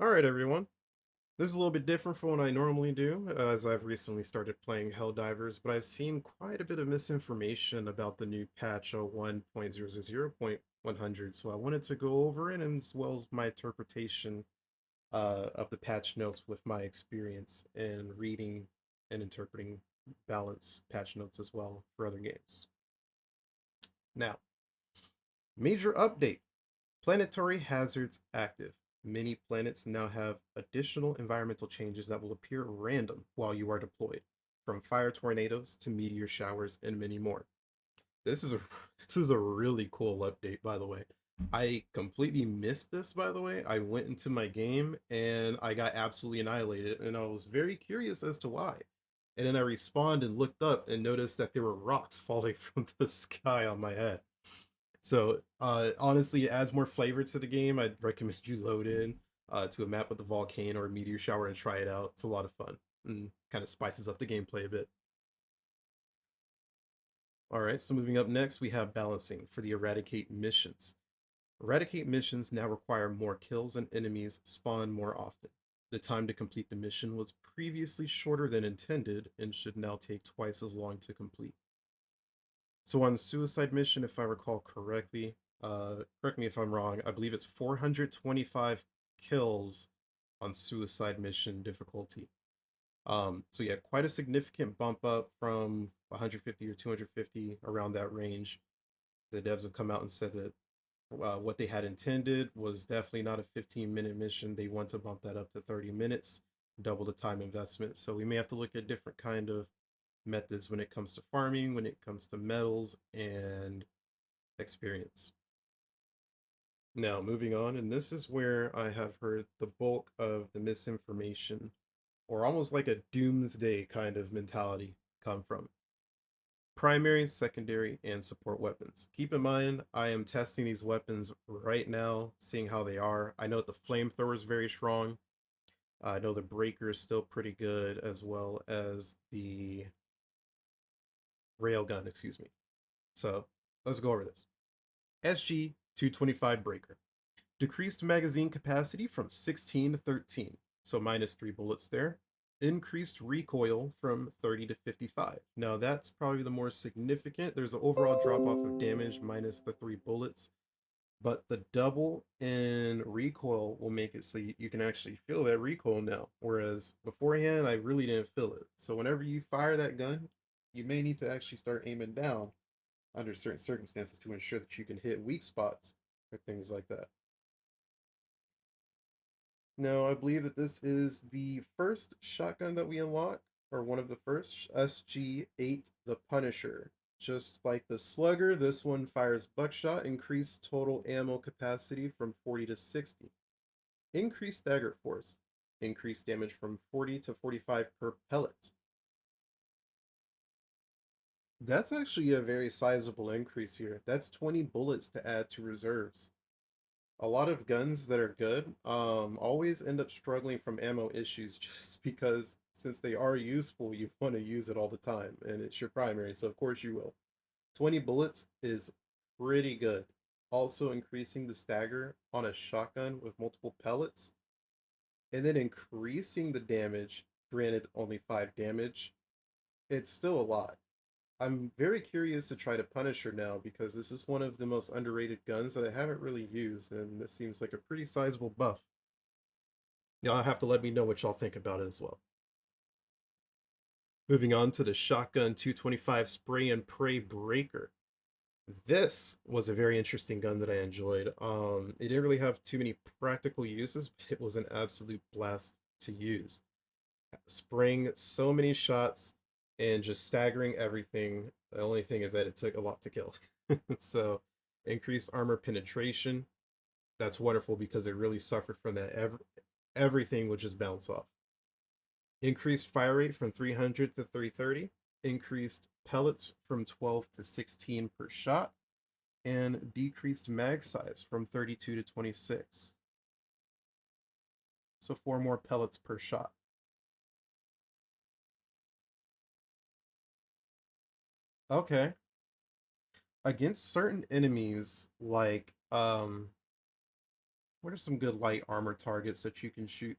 Alright, everyone. This is a little bit different from what I normally do, as I've recently started playing HellDivers, but I've seen quite a bit of misinformation about the new patch 1.0.100, so I wanted to go over it and as well as my interpretation of the patch notes with my experience in reading and interpreting balanced patch notes as well for other games. Now, major update. Planetary hazards active. Many planets now have additional environmental changes that will appear random while you are deployed, from fire tornadoes to meteor showers and many more. This is a this is a really cool update, by the way. I completely missed this, by the way. I went into my game and I got absolutely annihilated, and I was very curious as to why. And then I respawned and looked up and noticed that there were rocks falling from the sky on my head. So honestly, it adds more flavor to the game. I'd recommend you load in to a map with a volcano or a meteor shower and try it out. It's a lot of fun and kind of spices up the gameplay a bit. All right, so moving up next, we have balancing for the eradicate missions. Eradicate missions now require more kills and enemies spawn more often. The time to complete the mission was previously shorter than intended and should now take twice as long to complete. So on Suicide Mission, if I recall correctly, correct me if I'm wrong, I believe it's 425 kills on Suicide Mission difficulty. So yeah, quite a significant bump up from 150 or 250 around that range. The devs have come out and said that what they had intended was definitely not a 15-minute mission. They want to bump that up to 30 minutes, double the time investment. So we may have to look at different kind of methods when it comes to farming, when it comes to metals and experience. Now, moving on, and this is where I have heard the bulk of the misinformation, or almost like a doomsday kind of mentality, come from. Primary, secondary, and support weapons. Keep in mind, I am testing these weapons right now, seeing how they are. I know that the flamethrower is very strong. I know the breaker is still pretty good, as well as the railgun, excuse me. So let's go over this. SG 225 breaker. Decreased magazine capacity from 16 to 13, so minus 3 bullets there. Increased recoil from 30 to 55. Now that's probably the more significant. There's an overall drop off of damage minus the 3 bullets, but the double in recoil will make it so you can actually feel that recoil now. Whereas beforehand, I really didn't feel it. So whenever you fire that gun, you may need to actually start aiming down under certain circumstances to ensure that you can hit weak spots or things like that. Now, I believe that this is the first shotgun that we unlock, or one of the first, SG-8, the Punisher. Just like the Slugger, this one fires buckshot, increased total ammo capacity from 40 to 60. Increased stagger force, increased damage from 40 to 45 per pellet. That's actually a very sizable increase here. That's 20 bullets to add to reserves. A lot of guns that are good always end up struggling from ammo issues just because since they are useful, you want to use it all the time and it's your primary, so of course you will. 20 bullets is pretty good. Also increasing the stagger on a shotgun with multiple pellets and then increasing the damage, granted only 5 damage, it's still a lot. I'm very curious to try to Punisher now because this is one of the most underrated guns that I haven't really used, and this seems like a pretty sizable buff. Y'all have to let me know what y'all think about it as well. Moving on to the Shotgun 225 Spray and Pray Breaker. This was a very interesting gun that I enjoyed. It didn't really have too many practical uses, but it was an absolute blast to use. Spraying so many shots and just staggering everything. The only thing is that it took a lot to kill. So, increased armor penetration. That's wonderful because it really suffered from that. Everything would just bounce off. Increased fire rate from 300 to 330. Increased pellets from 12 to 16 per shot. And decreased mag size from 32 to 26. So, 4 more pellets per shot. Okay. Against certain enemies like What are some good light armor targets that you can shoot?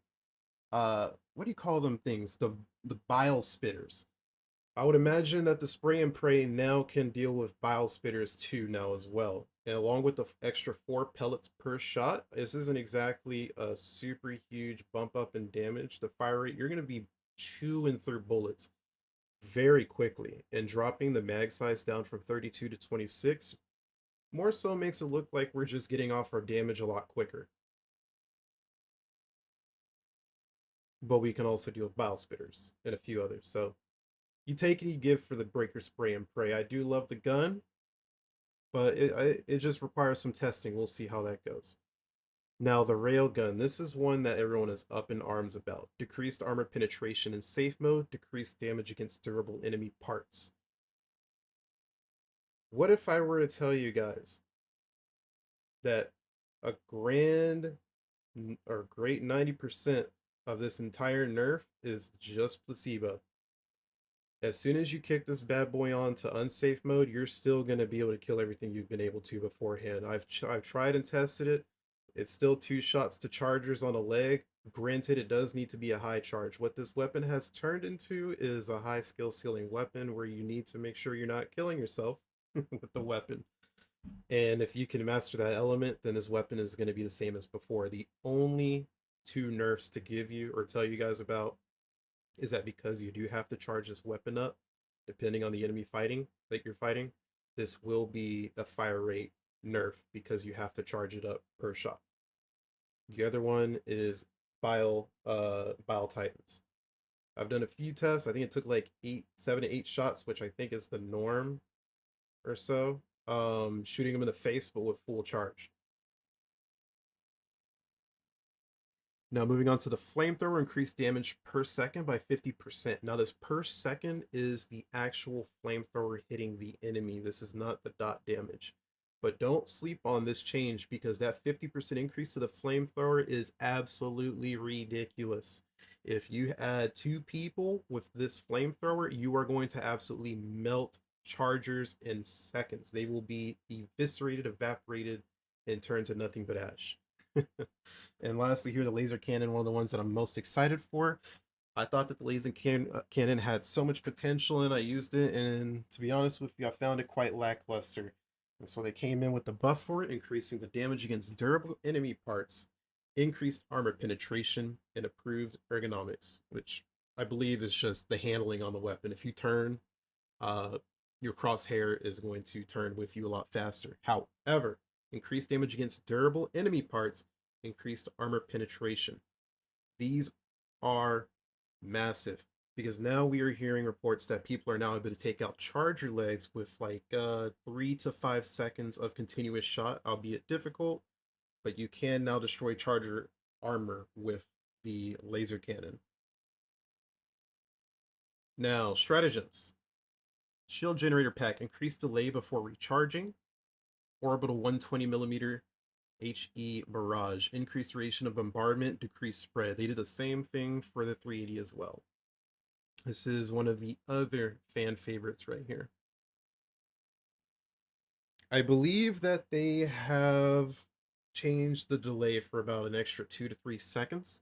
What do you call them things? The bile spitters. I would imagine that the spray and pray now can deal with bile spitters too now as well. And along with the extra 4 pellets per shot, this isn't exactly a super huge bump up in damage. The fire rate, you're going to be chewing through bullets very quickly. And dropping the mag size down from 32 to 26 more so makes it look like we're just getting off our damage a lot quicker. But we can also deal with bile spitters and a few others. So you take it, you give for the breaker spray and pray. I do love the gun, but it just requires some testing. We'll see how that goes. Now the railgun. This is one that everyone is up in arms about. Decreased armor penetration in safe mode. Decreased damage against durable enemy parts. What if I were to tell you guys that a grand or great 90% of this entire nerf is just placebo? As soon as you kick this bad boy on to unsafe mode, you're still going to be able to kill everything you've been able to beforehand. I've tried and tested it. It's still 2 shots to chargers on a leg. Granted, it does need to be a high charge. What this weapon has turned into is a high skill ceiling weapon where you need to make sure you're not killing yourself with the weapon. And if you can master that element, then this weapon is going to be the same as before. The only 2 nerfs to give you or tell you guys about is that because you do have to charge this weapon up, depending on the enemy fighting that you're fighting, this will be a fire rate nerf because you have to charge it up per shot. The other one is Bile Titans. I've done a few tests. I think it took like 7 to 8 shots, which I think is the norm or so. Shooting them in the face, but with full charge. Now moving on to the flamethrower, increased damage per second by 50%. Now this per second is the actual flamethrower hitting the enemy. This is not the dot damage. But don't sleep on this change because that 50% increase to the flamethrower is absolutely ridiculous. If you add 2 people with this flamethrower, you are going to absolutely melt chargers in seconds. They will be eviscerated, evaporated, and turned to nothing but ash. And lastly, here the laser cannon, one of the ones that I'm most excited for. I thought that the cannon had so much potential, and I used it. And to be honest with you, I found it quite lackluster. And so they came in with the buff for it, increasing the damage against durable enemy parts, increased armor penetration, and improved ergonomics, which I believe is just the handling on the weapon. If you turn, uh, your crosshair is going to turn with you a lot faster. However, increased damage against durable enemy parts, increased armor penetration. These are massive because now we are hearing reports that people are now able to take out charger legs with like 3 to 5 seconds of continuous shot, albeit difficult, but you can now destroy charger armor with the laser cannon. Now, stratagems. Shield generator pack, increased delay before recharging. Orbital 120mm HE barrage, increased duration of bombardment, decreased spread. They did the same thing for the 380 as well. This is one of the other fan favorites right here. I believe that they have changed the delay for about an extra 2 to 3 seconds.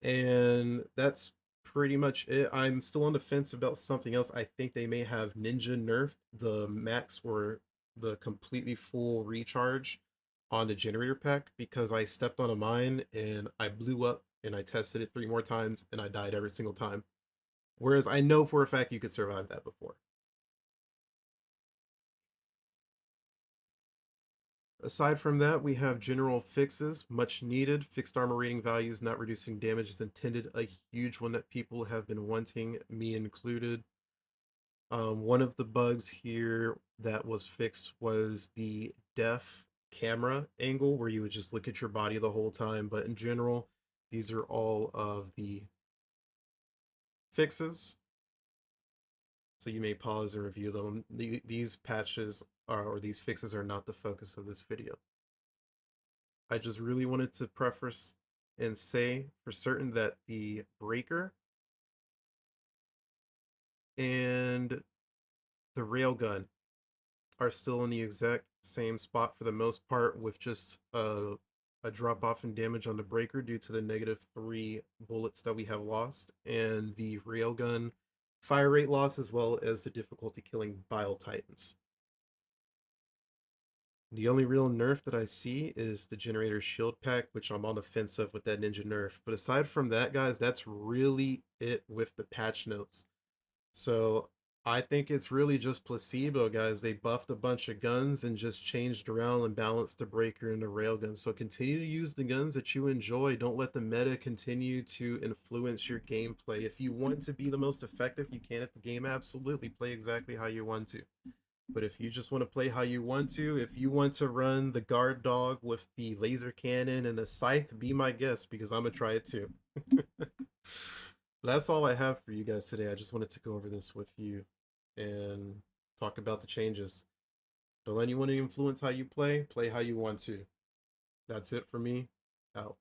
And that's pretty much it. I'm still on the fence about something else. I think they may have ninja nerfed the max or the completely full recharge on the generator pack because I stepped on a mine and I blew up and I tested it 3 more times and I died every single time. Whereas I know for a fact you could survive that before. Aside from that, we have general fixes, much needed. Fixed armor rating values not reducing damage is intended, a huge one that people have been wanting, me included. One of the bugs here that was fixed was the def camera angle where you would just look at your body the whole time. But in general, these are all of the fixes. So you may pause and review them. These patches are, or these fixes are not the focus of this video. I just really wanted to preface and say for certain that the breaker and the railgun are still in the exact same spot for the most part, with just a drop off in damage on the breaker due to the -3 bullets that we have lost, and the railgun fire rate loss, as well as the difficulty killing Bile Titans. The only real nerf that I see is the generator shield pack, which I'm on the fence of with that ninja nerf. But aside from that, guys, that's really it with the patch notes. So I think it's really just placebo, guys. They buffed a bunch of guns and just changed around and balanced the breaker and the railgun. So continue to use the guns that you enjoy. Don't let the meta continue to influence your gameplay. If you want to be the most effective you can at the game, absolutely play exactly how you want to. But if you just want to play how you want to, if you want to run the guard dog with the laser cannon and a scythe, be my guest because I'm gonna try it too. That's all I have for you guys today. I just wanted to go over this with you and talk about the changes. Don't let anyone influence how you play. Play how you want to. That's it for me. Out.